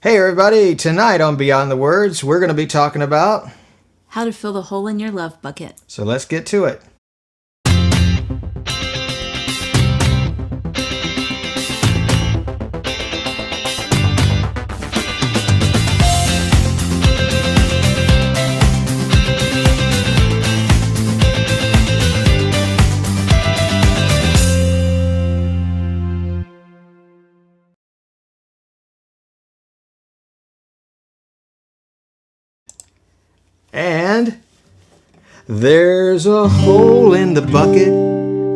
Hey everybody, tonight on Beyond the Words, we're going to be talking about how to fill the hole in your love bucket. So let's get to it. And there's a hole in the bucket,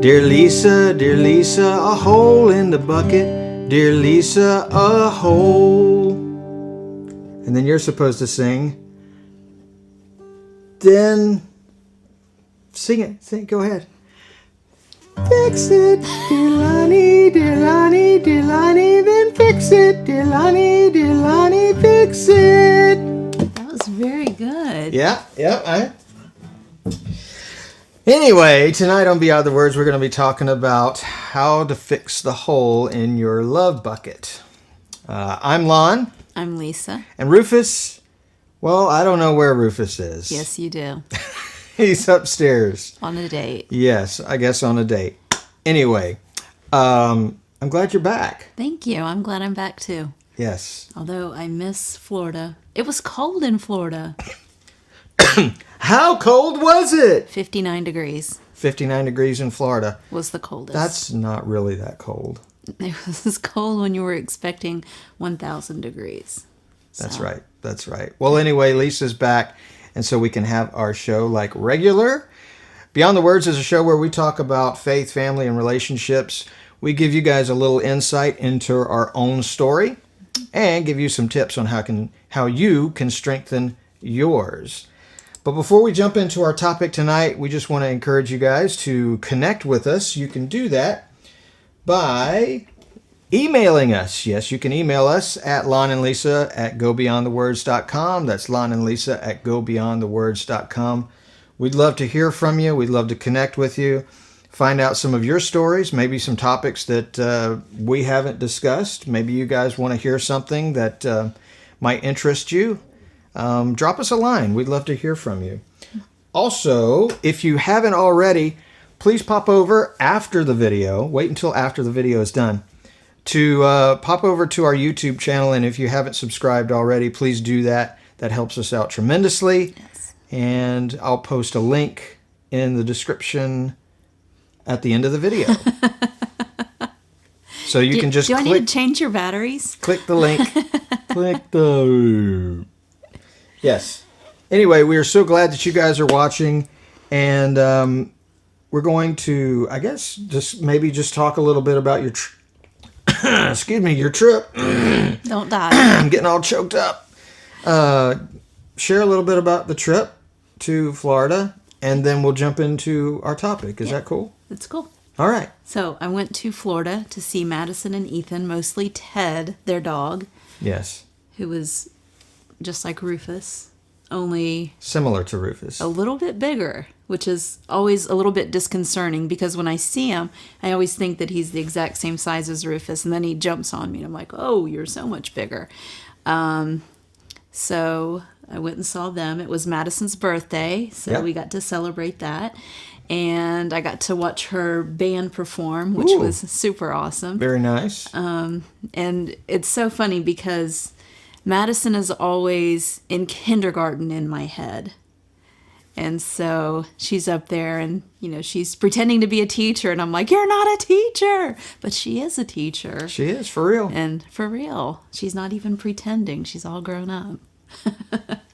dear Lisa, a hole in the bucket, dear Lisa, a hole. And then you're supposed to sing. Then sing it, go ahead. Fix it, dear Lonnie, then fix it, dear Lonnie, fix it. Very good. Yeah. Anyway, tonight on Beyond the Words, we're going to be talking about how to fix the hole in your love bucket. I'm Lon. I'm Lisa. And Rufus, well, I don't know where Rufus is. Yes, you do. He's upstairs. On a date. Yes, I guess on a date. Anyway, I'm glad you're back. Thank you. I'm glad I'm back too. Yes. Although I miss Florida. It was cold in Florida. How cold was it? 59 degrees. 59 degrees in Florida. Was the coldest. That's not really that cold. It was cold when you were expecting 1,000 degrees. That's right. Well, anyway, Lisa's back, and so we can have our show like regular. Beyond the Words is a show where we talk about faith, family, and relationships. We give you guys a little insight into our own story and give you some tips on how you can strengthen yours. But before we jump into our topic tonight, we just want to encourage you guys to connect with us. You can do that by emailing us. Yes, you can email us at lonandlisa@gobeyondthewords.com. That's lonandlisa@gobeyondthewords.com. We'd love to hear from you. We'd love to connect with you. Find out some of your stories, maybe some topics that we haven't discussed. Maybe you guys want to hear something that might interest you. Drop us a line. We'd love to hear from you. Also, if you haven't already, please pop over after the video. Wait until after the video is done to pop over to our YouTube channel. And if you haven't subscribed already, please do that. That helps us out tremendously. Yes. And I'll post a link in the description at the end of the video. So you can just click. Do I need to click, change your batteries? click the link. Click the... Yes. Anyway, we are so glad that you guys are watching. And we're going to, I guess, just talk a little bit about your your trip. Don't die. I'm getting all choked up. Share a little bit about the trip to Florida, and then we'll jump into our topic. Is that cool? That's cool. All right. So I went to Florida to see Madison and Ethan, mostly Ted, their dog. Yes. Who was just like Rufus, only similar to Rufus. a little bit bigger, which is always a little bit disconcerting because when I see him, I always think that he's the exact same size as Rufus, and then he jumps on me, and I'm like, oh, you're so much bigger. So I went and saw them. It was Madison's birthday, so we got to celebrate that. And I got to watch her band perform, which was super awesome. Very nice. And it's so funny because Madison is always in kindergarten in my head. And so she's up there and, she's pretending to be a teacher. And I'm like, you're not a teacher. But she is a teacher. She is, for real. And for real. She's not even pretending. She's all grown up.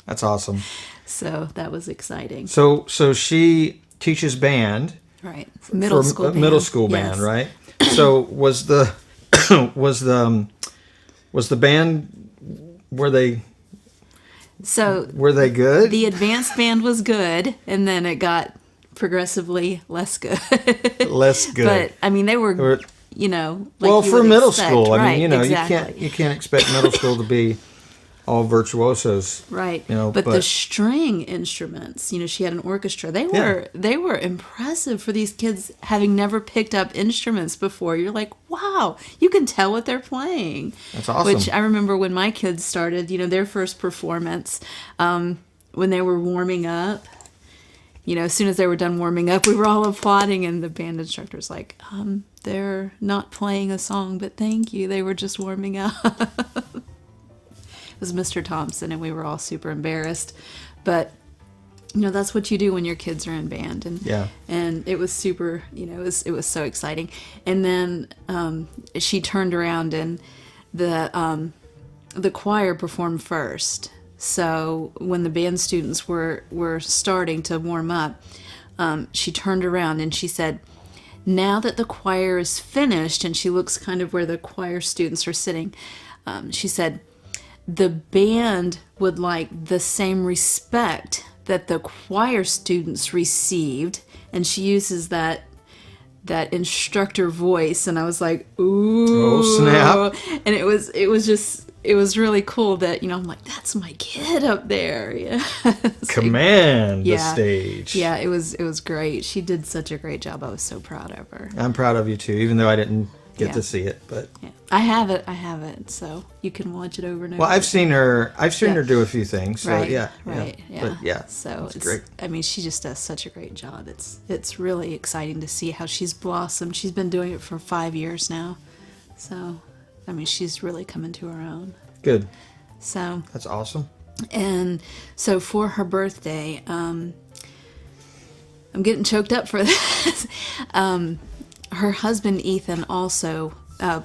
That's awesome. So that was exciting. So she teaches band. Right. Middle school band. Middle school band, right? So was the band, were they good? The advanced band was good, and then it got progressively less good. Less good. But I mean, they were like well, for middle school, right, I mean, exactly. you can't expect middle school to be all virtuosos. Right. You know, but the string instruments, she had an orchestra. They were impressive for these kids having never picked up instruments before. You're like, wow, you can tell what they're playing. That's awesome. Which I remember when my kids started, their first performance, when they were warming up. As soon as they were done warming up, we were all applauding, and the band instructor's like, they're not playing a song, but thank you. They were just warming up. It was Mr. Thompson, and we were all super embarrassed. But, that's what you do when your kids are in band. And it was super, it was so exciting. And then she turned around, and the choir performed first. So when the band students were starting to warm up, she turned around and she said, now that the choir is finished, and she looks kind of where the choir students are sitting, she said, the band would like the same respect that the choir students received. And she uses that instructor voice, and I was like, ooh. Oh, snap. And it was really cool that, I'm like, that's my kid up there. Yeah. Command the stage. Yeah, it was great. She did such a great job. I was so proud of her. I'm proud of you too, even though I didn't get to see it, but I have it, so you can watch it over and over. Well, I've seen her do a few things, so right. But so it's great. I mean, she just does such a great job. It's really exciting to see how she's blossomed. She's been doing it for 5 years now, so I mean, she's really coming to her own. Good. So that's awesome. And so for her birthday, I'm getting choked up for this. Her husband Ethan also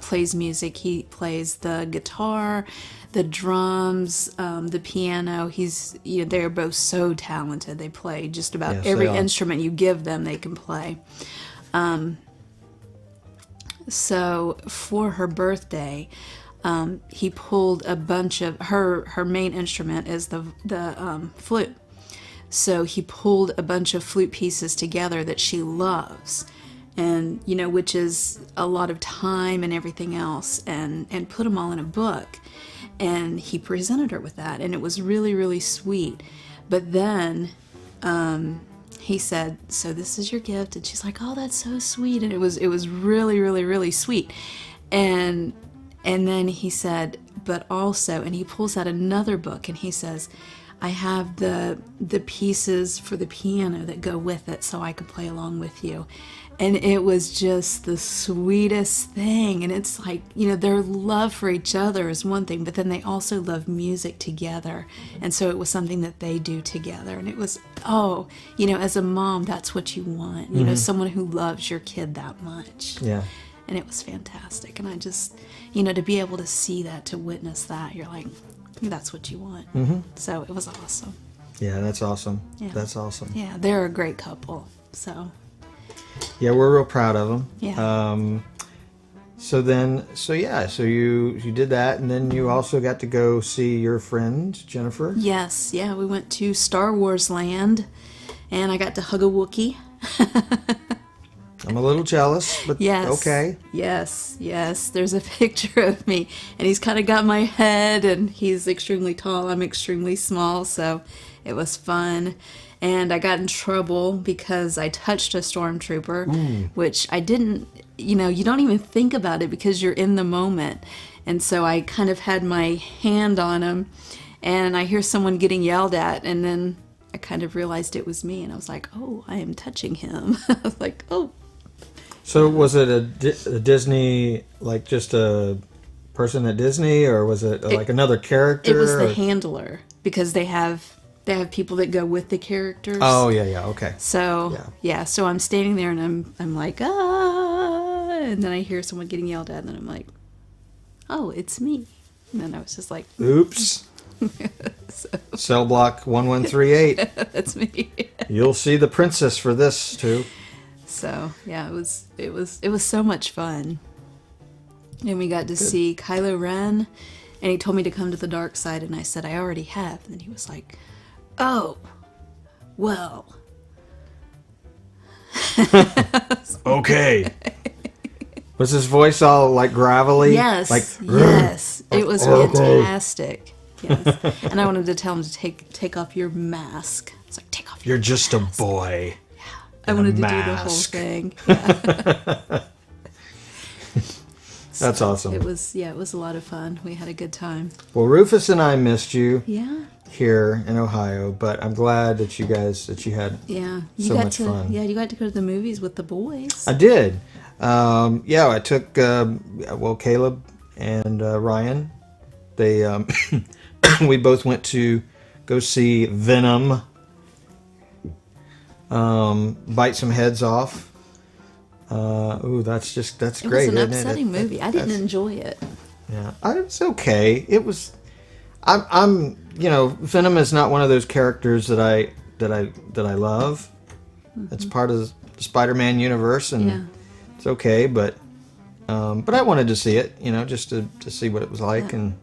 plays music. He plays the guitar, the drums, the piano. They're both so talented. They play just about every instrument you give them, they can play. So for her birthday, he pulled a bunch of her main instrument is the flute. So he pulled a bunch of flute pieces together that she loves, and which is a lot of time and everything else, and put them all in a book, and he presented her with that, and it was really, really sweet. But then he said, so this is your gift, and she's like, oh, that's so sweet. And it was really, really, really sweet. And then he said, but also, and he pulls out another book, and he says, I have the pieces for the piano that go with it, so I could play along with you. And it was just the sweetest thing. And it's like, their love for each other is one thing, but then they also love music together. And so it was something that they do together. And it was, as a mom, that's what you want. Someone who loves your kid that much. Yeah. And it was fantastic. And I just, to be able to see that, to witness that, you're like, that's what you want. Mm-hmm. So it was awesome. Yeah, that's awesome. Yeah. That's awesome. Yeah, they're a great couple. So. Yeah, we're real proud of them. Yeah. So you did that, and then you also got to go see your friend Jennifer. Yes, yeah, we went to Star Wars Land, and I got to hug a Wookiee. I'm a little jealous, but yes, okay. Yes. There's a picture of me, and he's kind of got my head, and he's extremely tall. I'm extremely small, so it was fun. And I got in trouble because I touched a stormtrooper, which I didn't, you don't even think about it because you're in the moment. And so I kind of had my hand on him, and I hear someone getting yelled at, and then I kind of realized it was me, and I was like, oh, I am touching him. I was like, oh. So was it a Disney, like just a person at Disney, or was it like another character? It was the handler, because they have people that go with the characters. Oh, yeah, okay. So, so I'm standing there, and I'm like, ah, and then I hear someone getting yelled at, and then I'm like, oh, it's me. And then I was just like, oops. Cell block 1138. That's me. You'll see the princess for this, too. So, yeah, it was so much fun. And we got to see Kylo Ren, and he told me to come to the dark side, and I said, I already have. And then he was like, oh, well. Okay. Was his voice all like gravelly? Yes, like, yes. It was fantastic. Yes. And I wanted to tell him to take off your mask. It's like, take off your You're just mask. a boy. I wanted to do the whole mask. thing. Yeah. That's awesome. It was a lot of fun. We had a good time. Well, Rufus and I missed you Yeah. here in Ohio, but I'm glad that you had Yeah. so much fun. Yeah, you got to go to the movies with the boys. I did. I took Caleb and Ryan. They we both went to go see Venom. Bite some heads off. That's great. It was an isn't upsetting movie. I didn't enjoy it. Yeah, it's okay. It was. I'm Venom is not one of those characters that I love. Mm-hmm. It's part of the Spider-Man universe, and it's okay. But I wanted to see it, just to see what it was like and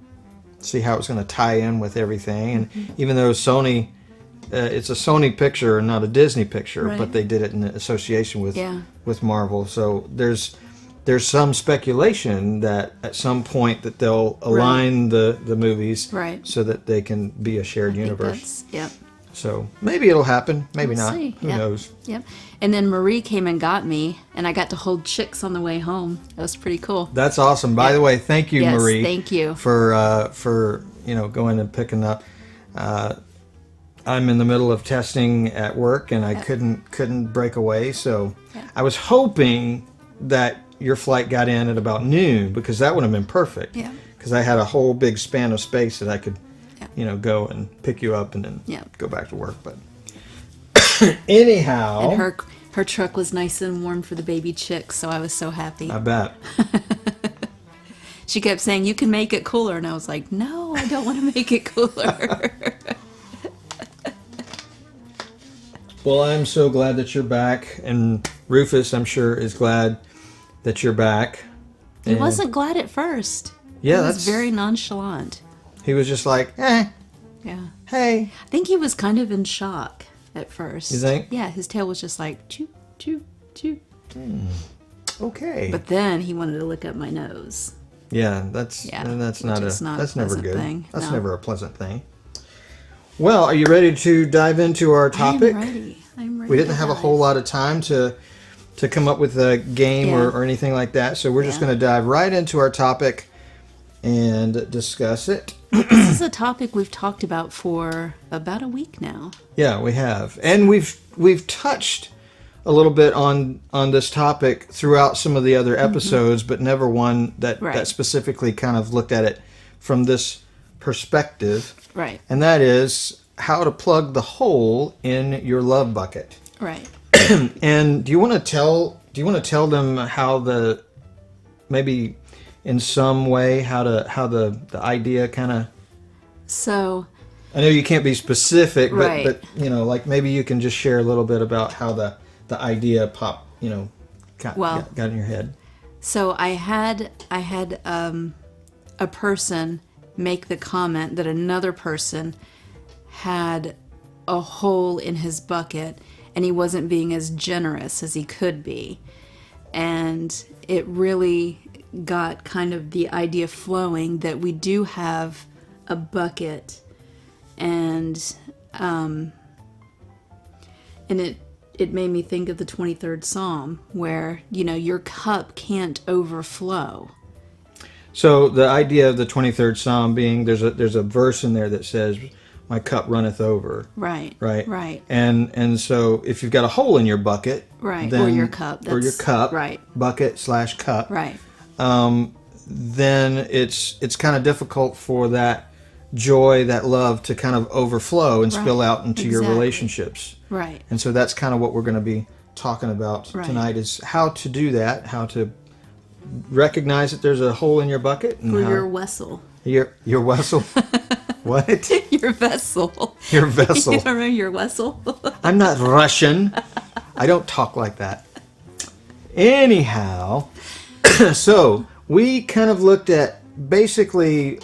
see how it was going to tie in with everything. And even though Sony, it's a Sony picture and not a Disney picture, Right. but they did it in association with Marvel. So there's some speculation that at some point that they'll align the movies so that they can be a shared universe. Yep. So maybe it'll happen, maybe We'll not. see. Who knows? Yep. And then Marie came and got me, and I got to hold chicks on the way home. That was pretty cool. That's awesome. By the way, thank you, Yes, Marie. thank you. For going and picking up. I'm in the middle of testing at work, and I couldn't break away. So I was hoping that your flight got in at about noon, because that would have been perfect. Yeah. Because I had a whole big span of space that I could, go and pick you up and then go back to work. But anyhow, And her truck was nice and warm for the baby chicks, so I was so happy. I bet. She kept saying, "You can make it cooler," and I was like, "No, I don't want to make it cooler." Well, I'm so glad that you're back, and Rufus, I'm sure, is glad that you're back. He wasn't glad at first. Yeah, he was very nonchalant. He was just like, Yeah. hey. I think he was kind of in shock at first. You think? Yeah, his tail was just like, choo, choo, choo. Okay. But then he wanted to lick up my nose. Yeah, that's never pleasant good. thing. That's No. never a pleasant thing. Well, are you ready to dive into our topic? I'm ready. We didn't have a whole lot of time to come up with a game or anything like that, so we're just going to dive right into our topic and discuss it. This is a topic we've talked about for about a week now. Yeah, we have. And we've touched a little bit on this topic throughout some of the other episodes, but never one that specifically kind of looked at it from this perspective. Right. And that is how to plug the hole in your love bucket. Right. And do you want to tell them how maybe in some way how the idea kind of. So I know you can't be specific, Right. but like maybe you can just share a little bit about how the idea got in your head. So I had a person make the comment that another person had a hole in his bucket and he wasn't being as generous as he could be. And it really got kind of the idea flowing that we do have a bucket, and it made me think of the 23rd Psalm where, your cup can't overflow. So the idea of the 23rd Psalm being there's a verse in there that says, "My cup runneth over." Right. Right. Right. And so if you've got a hole in your bucket, Right. then, Or your cup. or your cup, Right. bucket/cup, Right. then it's kind of difficult for that joy, that love to kind of overflow and spill out into your relationships. Right. And so that's kind of what we're going to be talking about tonight, is how to do that, how to recognize that there's a hole in your bucket. And For your vessel. Your vessel. What? Your vessel. Your vessel. You don't know your vessel? I'm not Russian. I don't talk like that. Anyhow, so we kind of looked at basically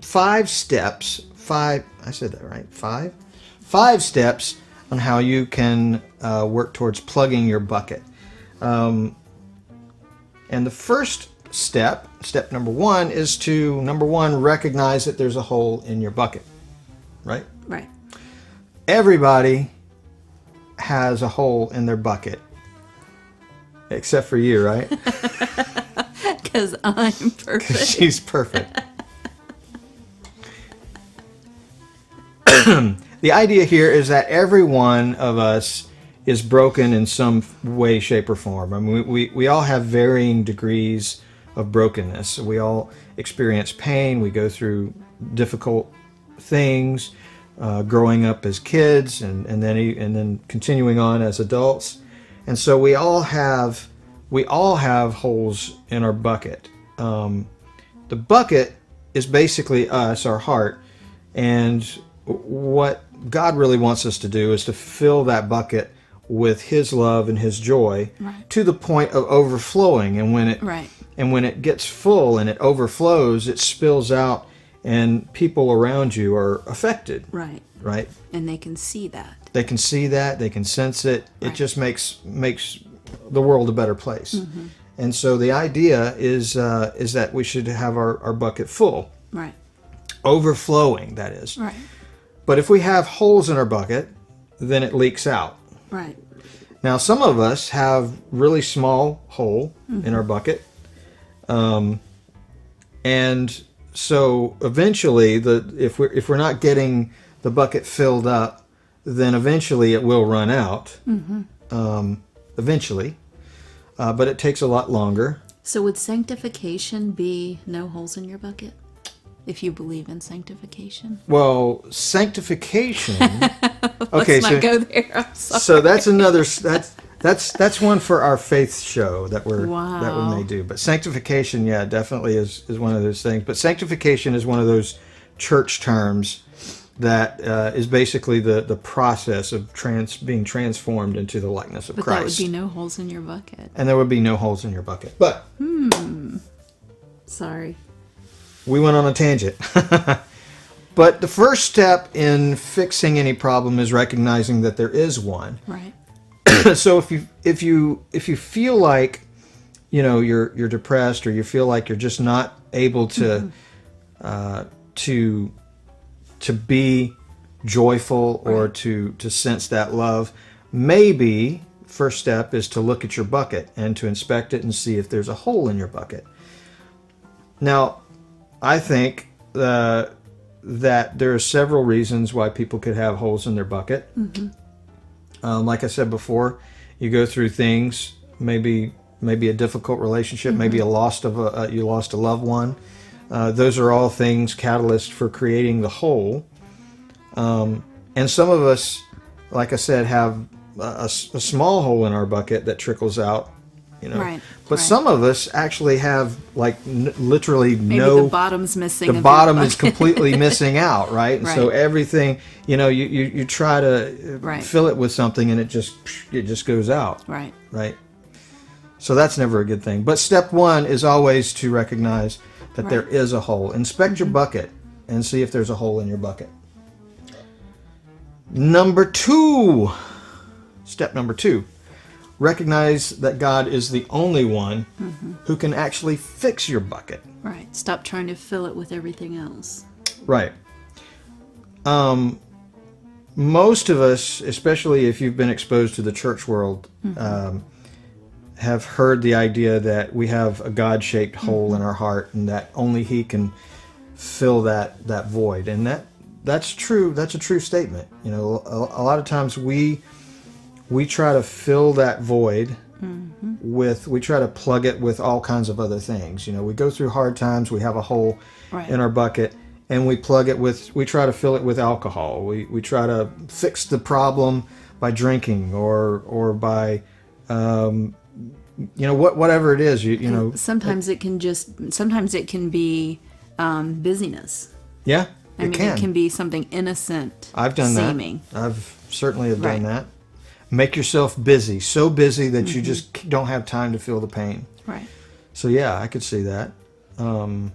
5 steps. I said that right? 5? 5 steps on how you can work towards plugging your bucket. And the first step number one, is to, number one, recognize that there's a hole in your bucket, right? Right. Everybody has a hole in their bucket, except for you, right? Because I'm perfect. She's perfect. The idea here is that every one of us is broken in some way, shape, or form. I mean, we all have varying degrees of brokenness. We all experience pain. We go through difficult things, growing up as kids, and then continuing on as adults. And so we all have holes in our bucket. The bucket is basically us, our heart, and what God really wants us to do is to fill that bucket with His love and His joy, right, to the point of overflowing. And when it right, and when it gets full and it overflows, it spills out, and people around you are affected. right, Right? and they can see that. They can see that. They can sense it. It Right. just makes the world a better place. Mm-hmm. And so the idea is that we should have our bucket full, Right, overflowing. That is. right, But if we have holes in our bucket, then it leaks out. right, Now, some of us have really small hole in our bucket, and so eventually, if we're not getting the bucket filled up, then eventually it will run out. Eventually, but it takes a lot longer. So would sanctification be no holes in your bucket? If you believe in sanctification? Well, sanctification. Let's not go there. I'm sorry. So that's another. That's one for our faith show that we may do. But sanctification, yeah, definitely is one of those things. But sanctification is one of those church terms that is basically the process of being transformed into the likeness of But Christ. that would be no holes in your bucket. And there would be no holes in your bucket. But Sorry. we went on a tangent. But the first step in fixing any problem is recognizing that there is one. Right. So if you feel like you're depressed, or you feel like you're just not able to to be joyful, or Right. to sense that love, maybe first step is to look at your bucket and to inspect it and see if there's a hole in your bucket. Now, I think that there are several reasons why people could have holes in their bucket. Like I said before, you go through things, maybe a difficult relationship, maybe you lost a loved one. Those are all things, catalysts for creating the hole. And some of us, like I said, have a small hole in our bucket that trickles out. Right, But right. some of us actually have literally Maybe no. the bottom's missing. The of your bottom is bucket. completely missing out, right? And so Right. everything, you try to Right. fill it with something, and it just goes out, Right. right? So that's never a good thing. But step one is always to recognize that Right. there is a hole. Inspect your bucket and see if there's a hole in your bucket. Step number two, recognize that God is the only one who can actually fix your bucket. Right. Stop trying to fill it with everything else. Right. Most of us, especially if you've been exposed to the church world, have heard the idea that we have a God-shaped hole in our heart, and that only He can fill that void. And that's true. That's a true statement. A lot of times we try to fill that void we try to plug it with all kinds of other things. We go through hard times, we have a hole Right. in our bucket, and we try to fill it with alcohol. We try to fix the problem by drinking or by whatever it is. Sometimes it can be busyness. Yeah, It can be something innocent. I've done seeming. that. I've certainly have done Right. that. Make yourself busy, so busy that you just don't have time to feel the pain. Right. So yeah, I could see that. So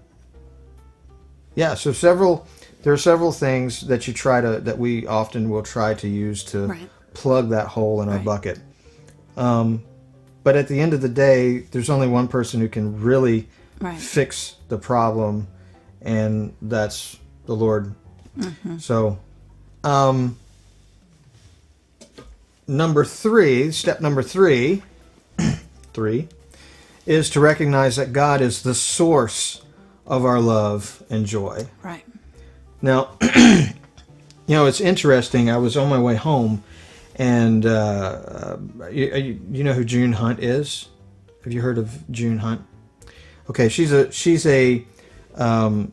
there are several things that we often will try to use to Right. plug that hole in our Right. bucket. But at the end of the day, there's only one person who can really Right. fix the problem, and that's the Lord. So, step number three, is to recognize that God is the source of our love and joy. Right. Now, it's interesting. I was on my way home, and you know who June Hunt is? Have you heard of June Hunt? Okay, she's a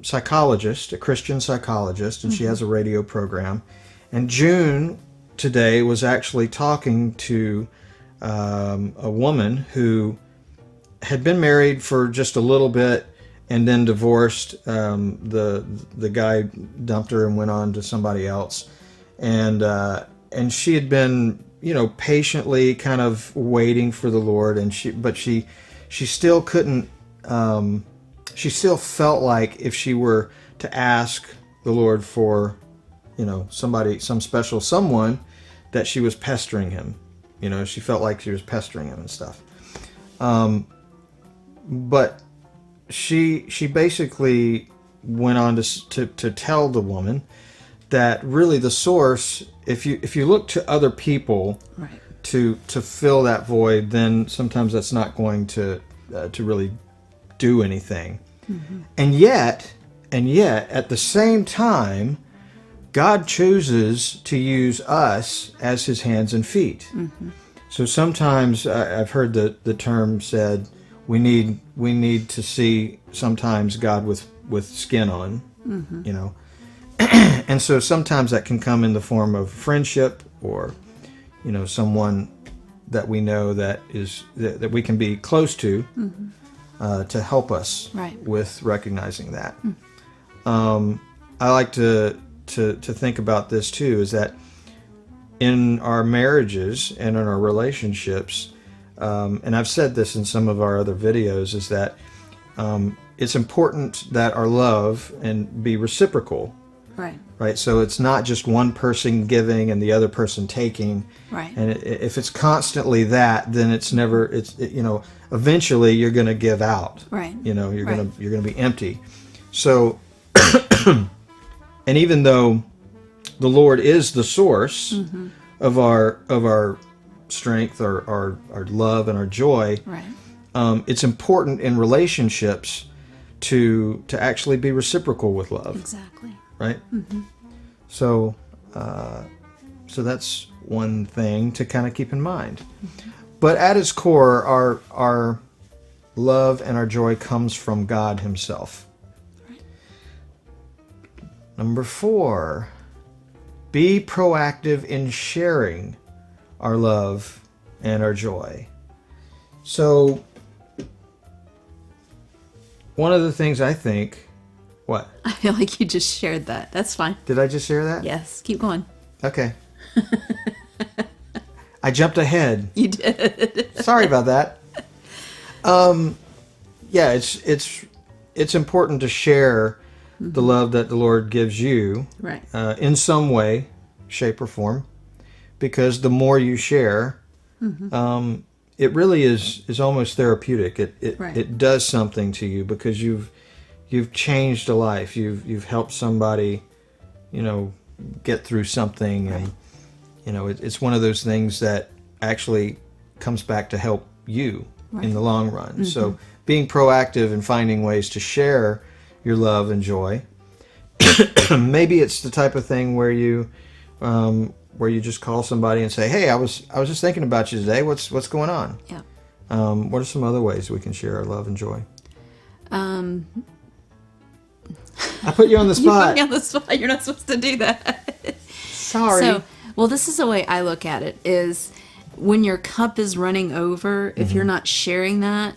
psychologist, a Christian psychologist, and she has a radio program. And June today was actually talking to a woman who had been married for just a little bit and then divorced. The guy dumped her and went on to somebody else, and she had been patiently kind of waiting for the Lord, and she still couldn't. She still felt like if she were to ask the Lord for some special someone, that she was pestering him. She felt like she was pestering him and stuff. But she basically went on to tell the woman that really the source, if you look to other people, Right. to fill that void, then sometimes that's not going to really do anything. And yet at the same time, God chooses to use us as his hands and feet. So sometimes I've heard the term said, we need to see sometimes God with skin on, and so sometimes that can come in the form of friendship, or someone that we know that we can be close to, to help us Right. with recognizing that. I like to think about this too, is that in our marriages and in our relationships, and I've said this in some of our other videos, is that it's important that our love and be reciprocal. Right. So it's not just one person giving and the other person taking. Right. And if it's constantly that, then eventually you're going to give out. Right. You're Right. going to be empty. So, and even though the Lord is the source of our strength, our love and our joy, Right. it's important in relationships to actually be reciprocal with love. Exactly. Right? So that's one thing to kind of keep in mind. But at its core, our love and our joy comes from God himself. Right. Number 4, be proactive in sharing our love and our joy. So one of the things I think... What? I feel like you just shared that. That's fine. Did I just share that? Yes. Keep going. Okay. I jumped ahead. You did. Sorry about that. Yeah, it's important to share the love that the Lord gives you, Right. in some way, shape, or form, because the more you share, it really is almost therapeutic. Right. It does something to you, because you've changed a life. You've helped somebody, get through something, Right. and it's one of those things that actually comes back to help you in the long run. So being proactive and finding ways to share your love and joy. Maybe it's the type of thing where you just call somebody and say, "Hey, I was just thinking about you today. What's going on?" Yeah. What are some other ways we can share our love and joy? I put you on the You put spot. me on the spot. You're not supposed to do that. Sorry. So, well, this is the way I look at it: is when your cup is running over, if you're not sharing that,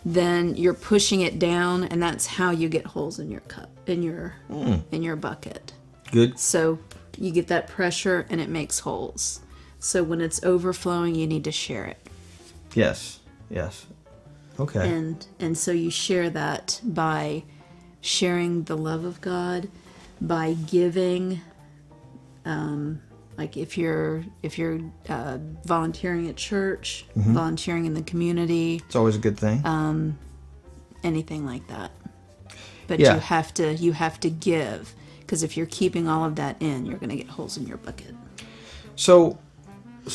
then you're pushing it down, and that's how you get holes in your cup, in your bucket. Good. So you get that pressure, and it makes holes. So when it's overflowing, you need to share it. Yes. Okay. And so you share that by sharing the love of God, by giving. Like if you're volunteering at church, volunteering in the community, It's always a good thing. and anything like that. But Yeah. you have to give, because if you're keeping all of that in, you're going to get holes in your bucket. So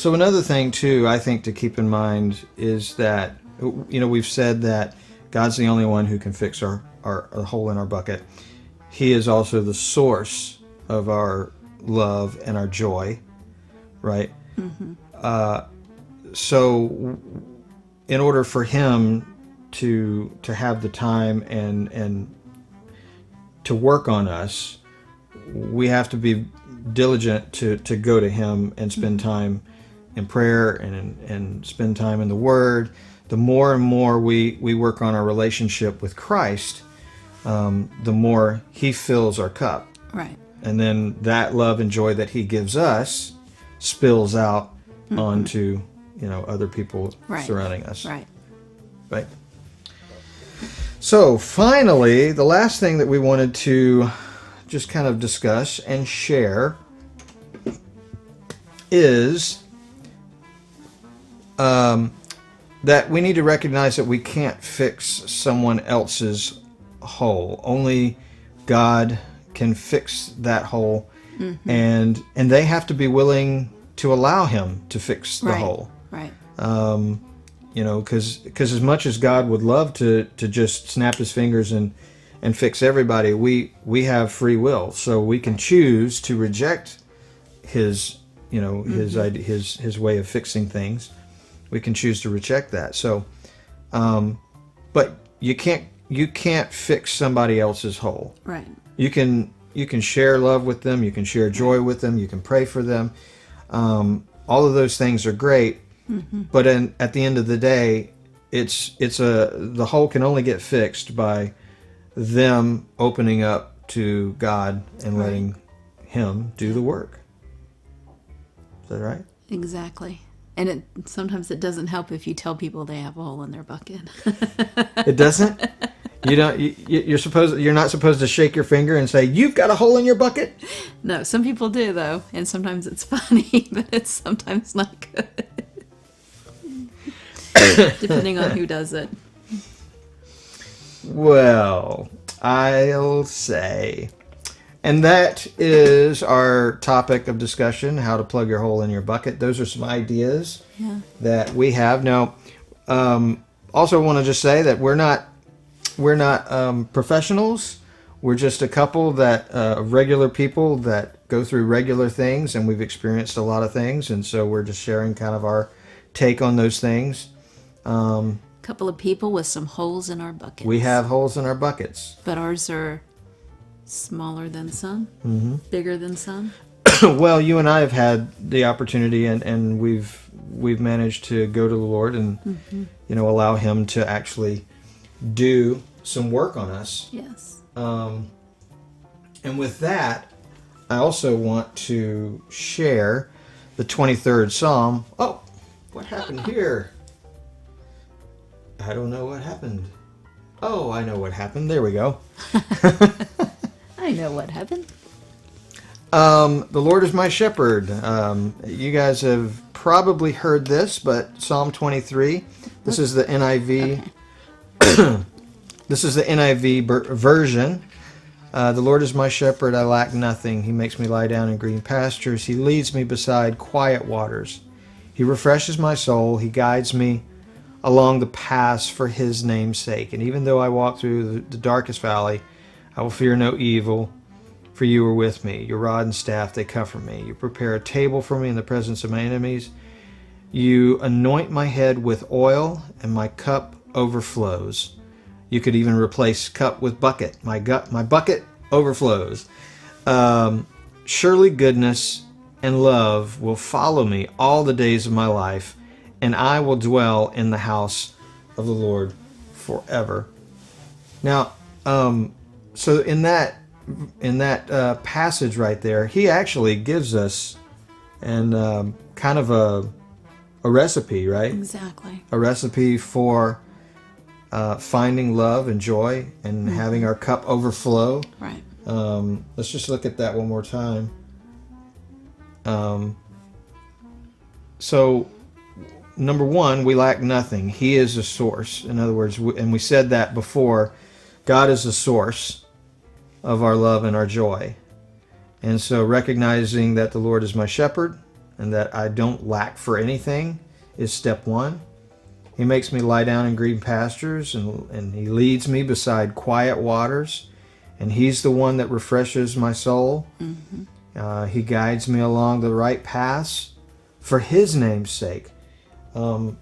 another thing too, I think to keep in mind is that, we've said that God's the only one who can fix our hole in our bucket. He is also the source of our love and our joy, right? Mm-hmm. So in order for him to have the time and to work on us, we have to be diligent to go to him and spend time in prayer and spend time in the Word. The more and more we work on our relationship with Christ, the more he fills our cup. Right. And then that love and joy that he gives us spills out onto, other people surrounding us. Right. Right. So finally, the last thing that we wanted to just kind of discuss and share is that we need to recognize that we can't fix someone else's hole. Only God can fix that hole, and they have to be willing to allow him to fix the hole. Right. Because as much as God would love to just snap his fingers and fix everybody, we have free will, so we can choose to reject his his way of fixing things. We can choose to reject that. So, but you can't fix somebody else's hole. Right. You can share love with them. You can share joy with them. You can pray for them. All of those things are great. But at the end of the day, the hole can only get fixed by them opening up to God and letting him do the work. Is that right? Exactly. And sometimes it doesn't help if you tell people they have a hole in their bucket. It doesn't? You don't. You're not supposed to shake your finger and say, "You've got a hole in your bucket." No, some people do though, and sometimes it's funny, but it's sometimes not good. Depending on who does it. Well, I'll say. And that is our topic of discussion, how to plug your hole in your bucket. Those are some ideas that we have. Now, also want to just say that we're not professionals. We're just a couple of regular people that go through regular things, and we've experienced a lot of things. And so we're just sharing kind of our take on those things. Couple of people with some holes in our buckets. We have holes in our buckets. But ours are smaller than some, bigger than some. Well, you and I have had the opportunity, and we've managed to go to the Lord and allow him to actually do some work on us. Yes. And with that, I also want to share the 23rd Psalm. Oh, what happened here? I don't know what happened. Oh, I know what happened. There we go. I know what happened. The Lord is my shepherd. You guys have probably heard this, but Psalm 23. This is the NIV. This is the NIV version. The Lord is my shepherd, I lack nothing. He makes me lie down in green pastures. He leads me beside quiet waters. He refreshes my soul. He guides me along the paths for his name's sake. And even though I walk through the darkest valley, I will fear no evil, for you are with me. Your rod and staff, they comfort me. You prepare a table for me in the presence of my enemies. You anoint my head with oil, and my cup overflows. You could even replace cup with bucket. My bucket overflows. Surely goodness and love will follow me all the days of my life, and I will dwell in the house of the Lord forever. Now, so in that passage right there, he actually gives us kind of a recipe, right? Exactly. A recipe for finding love and joy and having our cup overflow. Right. Let's just look at that one more time. So number one, we lack nothing. He is a source. In other words, and we said that before, God is the source of our love and our joy. And so recognizing that the Lord is my shepherd and that I don't lack for anything is step one. He makes me lie down in green pastures, and he leads me beside quiet waters, and he's the one that refreshes my soul. He guides me along the right paths for his name's sake. And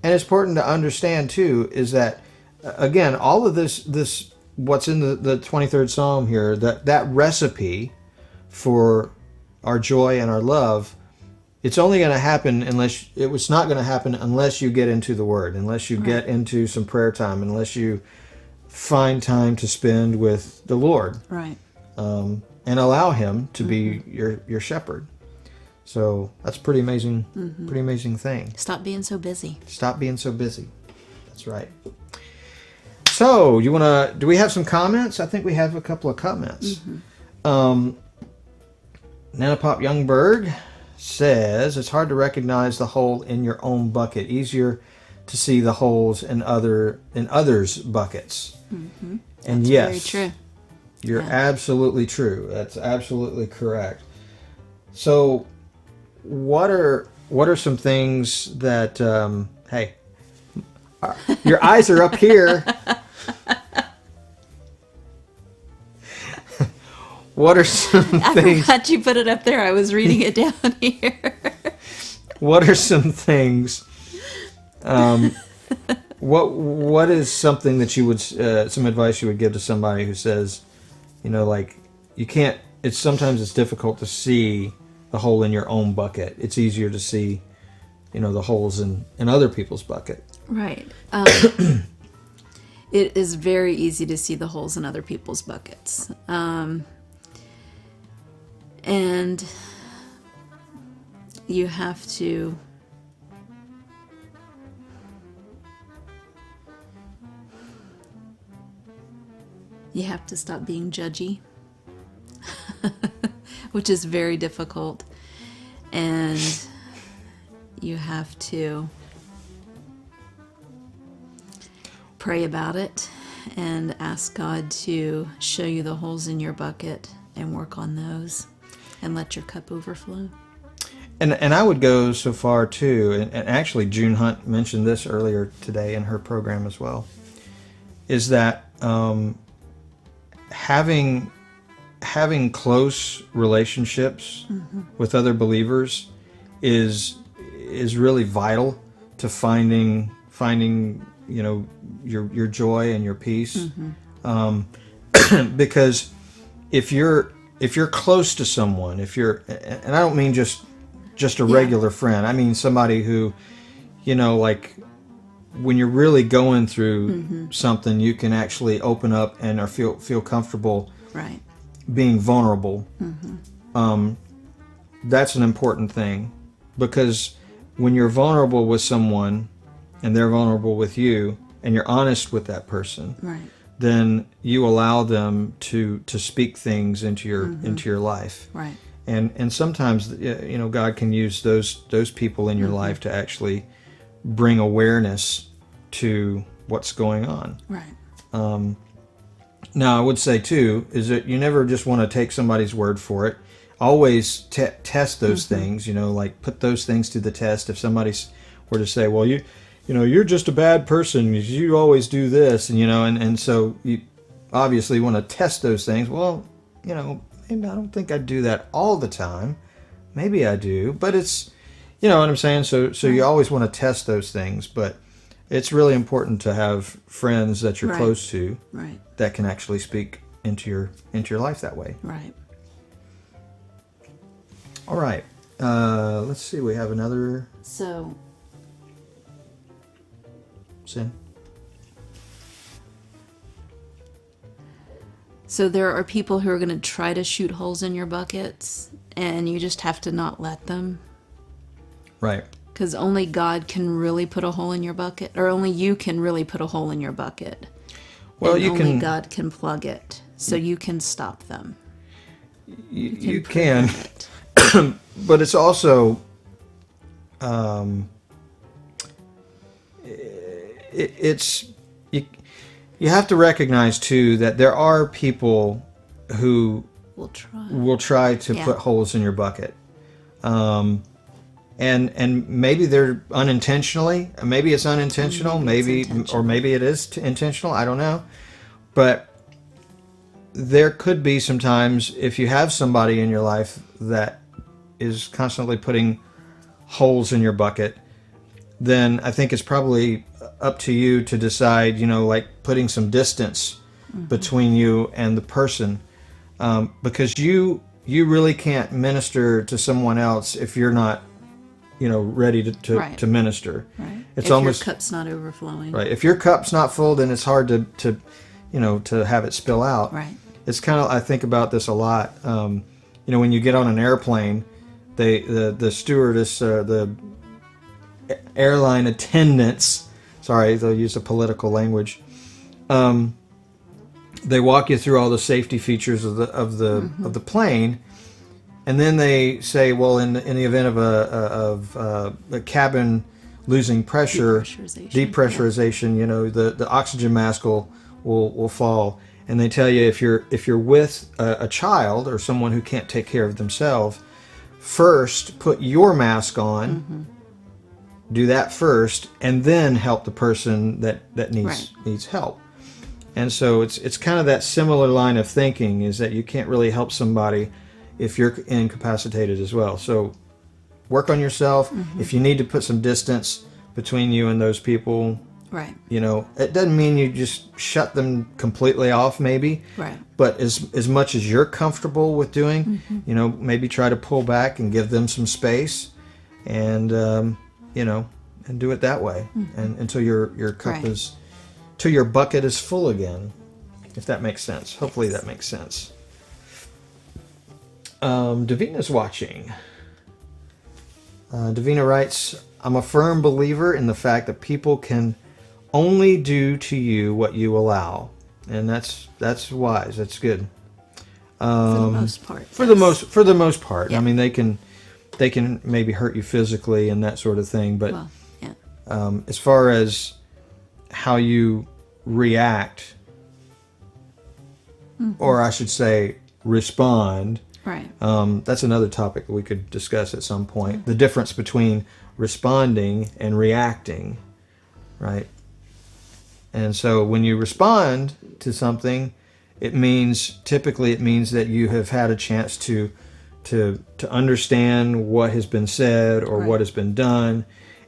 it's important to understand too is that, again, all of this what's in the 23rd Psalm here, that recipe for our joy and our love, it's only going to happen it's not going to happen unless you get into the Word, unless you get into some prayer time, unless you find time to spend with the Lord. Right. And allow him to be your shepherd. So that's pretty amazing thing. Stop being so busy. Stop being so busy. That's right. So do we have some comments? I think we have a couple of comments. Nanopop Youngberg says, it's hard to recognize the hole in your own bucket. Easier to see the holes in others' buckets. And That's yes, very true. You're absolutely true. That's absolutely correct. So, what are some things that? Hey, your eyes are up here. What are some things? I forgot you put it up there. I was reading it down here. What are some things? What is something that you would some advice you would give to somebody who says, like you can't? Sometimes it's difficult to see the hole in your own bucket. It's easier to see, the holes in other people's bucket. Right. It is very easy to see the holes in other people's buckets. And you have to stop being judgy, which is very difficult. And you have to pray about it and ask God to show you the holes in your bucket and work on those and let your cup overflow. And I would go so far too, and actually June Hunt mentioned this earlier today in her program as well, is that having close relationships with other believers is really vital to finding your joy and your peace. Because if you're close to someone, and I don't mean just a regular friend, I mean somebody who, like when you're really going through something, you can actually open up and or feel comfortable being vulnerable. That's an important thing, because when you're vulnerable with someone and they're vulnerable with you and you're honest with that person, then you allow them to speak things into your life. And sometimes God can use those people in your life to actually bring awareness to what's going on. Now I would say too is that you never just want to take somebody's word for it. Always test those things, like put those things to the test. If somebody were to say, well, you're just a bad person, you always do this, and so you obviously want to test those things. Well, maybe I don't think I do that all the time. Maybe I do, but it's, what I'm saying? So you always want to test those things, but it's really important to have friends that you're close to that can actually speak into your life that way. All right. Let's see. We have another sin. So there are people who are going to try to shoot holes in your buckets, and you just have to not let them. Right. Because only God can really put a hole in your bucket, or only you can really put a hole in your bucket. Well, and only God can plug it, so you can stop them. You can. But it's also it's you have to recognize too that there are people who will try to put holes in your bucket, and maybe they're unintentionally. Maybe it's unintentional. Maybe it is intentional. I don't know, but there could be some times if you have somebody in your life that is constantly putting holes in your bucket, then I think it's probably up to you to decide, like putting some distance between you and the person, because you really can't minister to someone else if you're not, ready to minister. Right. It's if almost your cup's not overflowing. right. If your cup's not full, then it's hard to have it spill out. Right. It's kind of, I think about this a lot. When you get on an airplane, the stewardess, the airline attendants, sorry, they'll use a political language. They walk you through all the safety features of the plane, and then they say, well, in the event of a cabin losing pressure, depressurization, the oxygen mask will fall. And they tell you if you're with a child or someone who can't take care of themselves, first put your mask on, do that first, and then help the person that needs help. And so it's kind of that similar line of thinking, is that you can't really help somebody if you're incapacitated as well. So work on yourself. If you need to put some distance between you and those people, right. It doesn't mean you just shut them completely off, maybe. Right. But as much as you're comfortable with doing, maybe try to pull back and give them some space, and and do it that way, and until your cup till your bucket is full again, if that makes sense. Hopefully that makes sense. Davina's watching. Davina writes, "I'm a firm believer in the fact that people can only do to you what you allow," and that's wise. That's good. For the most part. For the most part. Yeah. I mean, they can maybe hurt you physically and that sort of thing, but as far as how you react, or I should say respond, right? That's another topic we could discuss at some point. The difference between responding and reacting, right? And so when you respond to something, typically it means that you have had a chance to understand what has been said or what has been done,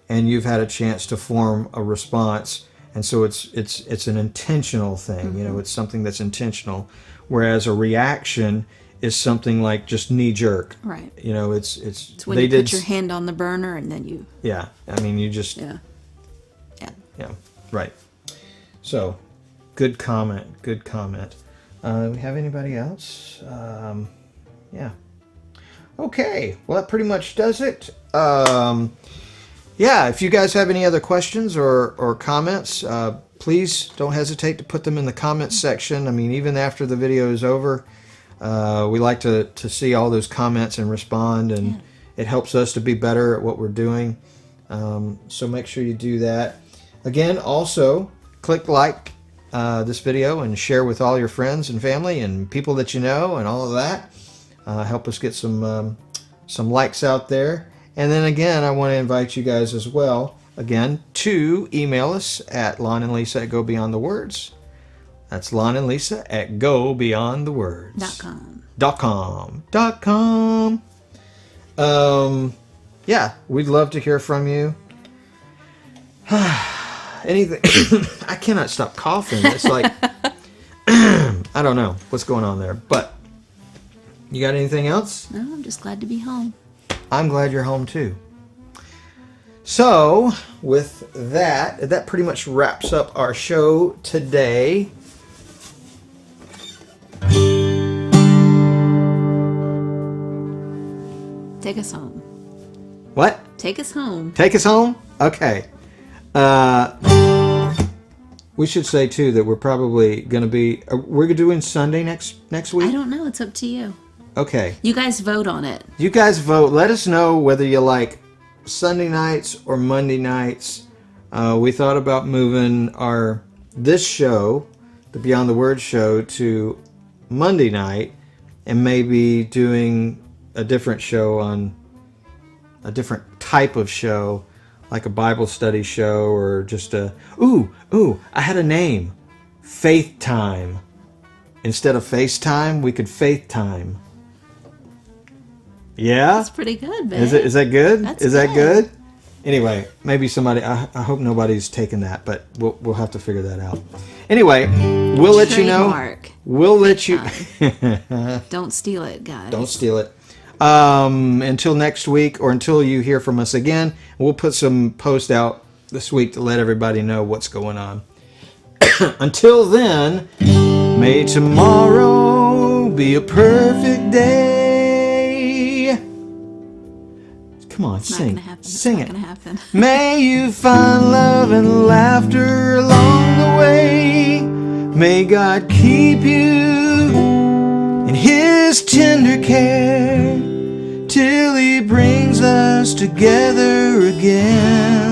and you've had a chance to form a response. And so it's an intentional thing, it's something that's intentional. Whereas a reaction is something like just knee jerk. Right. It's when you put your hand on the burner and then you. Yeah. I mean, you just. Yeah. Right. So, good comment. Good comment. Do we have anybody else? Yeah. Okay. Well, that pretty much does it. If you guys have any other questions or comments, please don't hesitate to put them in the comments section. I mean, even after the video is over, we like to see all those comments and respond, and it helps us to be better at what we're doing. So make sure you do that. Again, also, click like this video and share with all your friends and family and people that you know and all of that. Help us get some likes out there. And then again, I want to invite you guys as well, again, to email us at Lon and Lisa at GoBeyondTheWords. That's Lon and Lisa at GoBeyondTheWords.com. We'd love to hear from you. Anything. I cannot stop coughing. It's like, I don't know what's going on there. But you got anything else? No, I'm just glad to be home. I'm glad you're home too. So, with that pretty much wraps up our show today. Take us home. What? Take us home. Take us home? Okay. We should say too that we're probably going to be. We're doing Sunday next week. I don't know. It's up to you. Okay. You guys vote on it. You guys vote. Let us know whether you like Sunday nights or Monday nights. We thought about moving this show, the Beyond the Word show, to Monday night, and maybe doing a different show on a different type of show, like a Bible study show, or just I had a name. Faith Time. Instead of FaceTime, we could Faith Time. Yeah? That's pretty good, babe. Is that good? That's Is that good? Anyway, maybe somebody, I hope nobody's taken that, but we'll have to figure that out. Anyway, we'll let you know. Trademark. We'll let you. Don't steal it, guys. Don't steal it. Until next week, or until you hear from us again, we'll put some post out this week to let everybody know what's going on. Until then, may tomorrow be a perfect day. Come on, sing. Sing it. May you find love and laughter along the way. May God keep you in His tender care till He brings us together again.